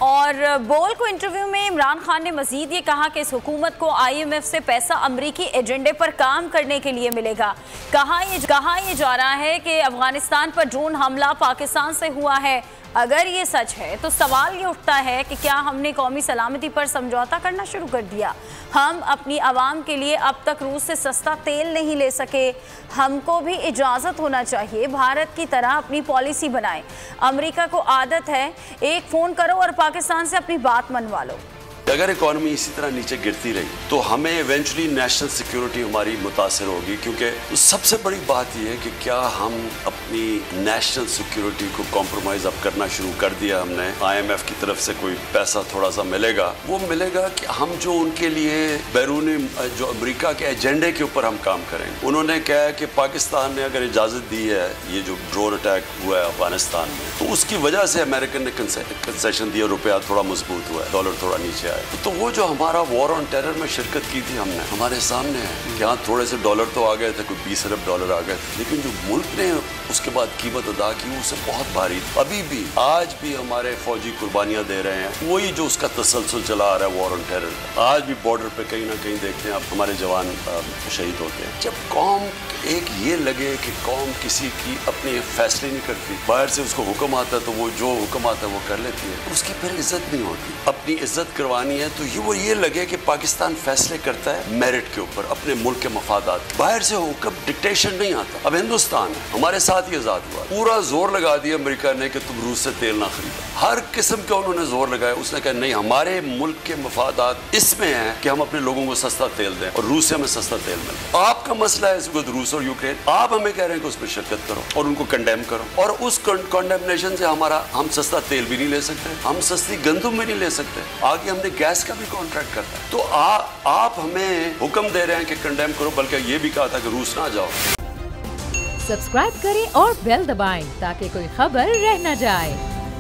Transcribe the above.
और बोल को इंटरव्यू में इमरान खान ने मजीद ये कहा कि इस हुकूमत को IMF से पैसा अमरीकी एजेंडे पर काम करने के लिए मिलेगा। कहा यह जा रहा है कि अफगानिस्तान पर ड्रोन हमला पाकिस्तान से हुआ है। अगर ये सच है तो सवाल ये उठता है कि क्या हमने कौमी सलामती पर समझौता करना शुरू कर दिया। हम अपनी आवाम के लिए अब तक रूस से सस्ता तेल नहीं ले सके। हमको भी इजाज़त होना चाहिए भारत की तरह अपनी पॉलिसी बनाएं। अमेरिका को आदत है एक फ़ोन करो और पाकिस्तान से अपनी बात मनवा लो। अगर इकॉनमी इसी तरह नीचे गिरती रही तो हमें इवेंचुअली नेशनल सिक्योरिटी हमारी मुतासर होगी, क्योंकि सबसे बड़ी बात यह है कि क्या हम अपनी नेशनल सिक्योरिटी को कॉम्प्रोमाइज़ अब करना शुरू कर दिया हमने। IMF की तरफ से कोई पैसा थोड़ा सा मिलेगा, वो मिलेगा कि हम जो उनके लिए बैरूनी जो अमेरिका के एजेंडे के ऊपर हम काम करेंगे। उन्होंने कहा है कि पाकिस्तान ने अगर इजाज़त दी है ये जो ड्रोन अटैक हुआ है अफगानिस्तान में, तो उसकी वजह से अमेरिकन ने कंसेशन दिया, रुपया थोड़ा मजबूत हुआ है, डॉलर थोड़ा नीचे आया। तो वो जो हमारा वॉर ऑन टेरर में शिरकत की थी हमने, हमारे सामने है कि हाँ थोड़े से डॉलर तो आ गए थे, कोई 20 अरब डॉलर आ गए थे, लेकिन जो मुल्क ने उसके बाद कीमत अदा की उससे बहुत भारी। अभी भी आज भी हमारे फौजी कुर्बानियां दे रहे हैं, वही जो उसका तसलसल चला आ रहा है वॉर ऑन टेरर। आज भी बॉर्डर पे कहीं ना कहीं देखते हैं आप हमारे जवान शहीद होते हैं। जब कौम एक ये लगे कि कौम किसी की अपने फैसले नहीं करती, बाहर से उसको हुक्म आता है तो वो जो हुक्म आता है वो कर लेती है, उसकी फिर इज्जत नहीं होती। अपनी इज्जत करवानी है तो ये लगे कि पाकिस्तान फैसले करता है मेरिट के ऊपर, अपने मुल्क के मफादात। बाहर से हुक्म डिक्टेशन नहीं आता। अब हिंदुस्तान है हमारे साथ ही आजाद हुआ, पूरा जोर लगा दिया अमेरिका ने कि तुम रूस से तेल ना खरीदो। हर किस्म का उन्होंने जोर लगाया। उसने कहा नहीं, हमारे मुल्क के मफादात इसमें है कि हम अपने लोगों को सस्ता तेल दें और रूस से हमें सस्ता तेल मिले। आपका मसला है इस वक्त रूस और यूक्रेन, आप हमें कह रहे हैं कि उसमें शिरकत करो और उनको कंडेम करो, और उस कंडेमनेशन से हम सस्ता तेल भी नहीं ले सकते, हम सस्ती गंदम भी नहीं ले सकते, आगे हमने गैस का भी कॉन्ट्रैक्ट करता है। तो आप हमें हुक्म दे रहे हैं कि कंडेम करो, बल्कि ये भी कहा था कि रूस ना जाओ। सब्सक्राइब करें और बेल दबाएं ताकि कोई खबर रह न जाए।